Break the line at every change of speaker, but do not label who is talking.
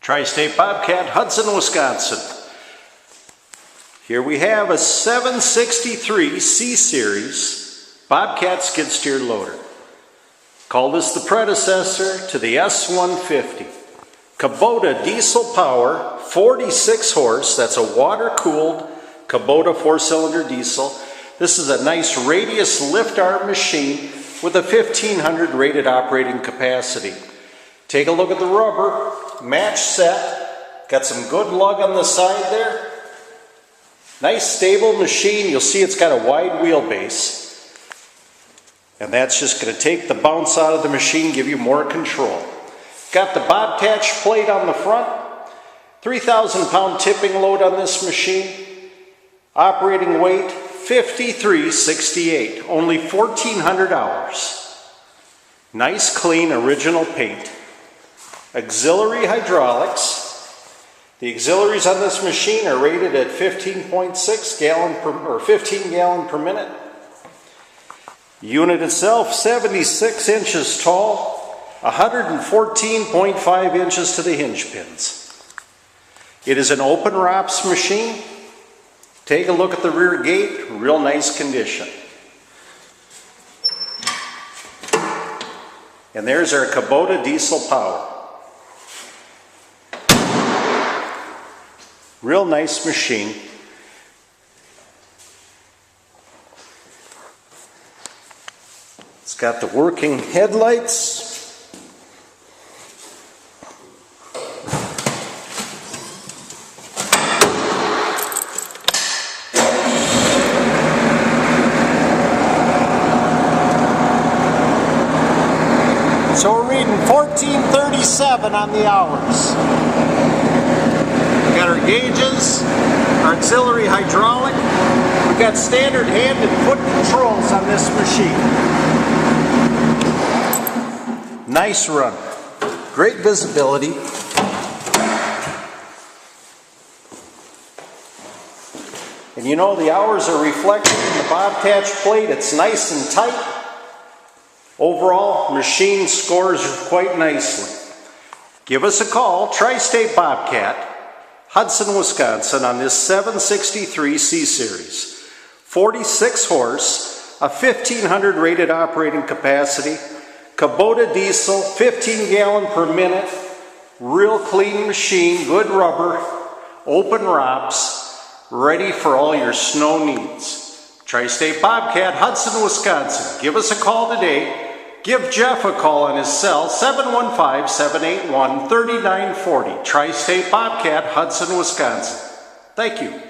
Tri-State Bobcat, Hudson, Wisconsin. Here we have a 763 C-Series Bobcat skid steer loader. Call this the predecessor to the S150. Kubota diesel power, 46 horse, that's a water-cooled Kubota 4-cylinder diesel. This is a nice radius lift arm machine with a 1500 rated operating capacity. Take a look at the rubber, match set, got some good lug on the side there. Nice stable machine. You'll see it's got a wide wheelbase. And that's just going to take the bounce out of the machine, give you more control. Got the Bobcat plate on the front. 3,000 pound tipping load on this machine. Operating weight 5368. Only 1,400 hours. Nice clean original paint. Auxiliary hydraulics. The auxiliaries on this machine are rated at 15.6 gallon per 15 gallon per minute. Unit itself 76 inches tall, 114.5 inches to the hinge pins. It is an open ROPS machine. Take a look at the rear gate, real nice condition. And there's our Kubota diesel power. Real nice machine. It's got the working headlights. So we're reading 1437 on the hours. We got our gauges, our auxiliary hydraulic. We've got standard hand and foot controls on this machine. Nice run. Great visibility. And you know the hours are reflected in the Bobcat plate. It's nice and tight. Overall, machine scores quite nicely. Give us a call, Tri-State Bobcat, Hudson, Wisconsin, on this 763 C-Series. 46 horse, a 1500 rated operating capacity, Kubota diesel, 15 gallon per minute, real clean machine, good rubber, open ROPS, ready for all your snow needs. Tri-State Bobcat, Hudson, Wisconsin. Give us a call today. Give Jeff a call on his cell, 715-781-3940. Tri-State Bobcat, Hudson, Wisconsin. Thank you.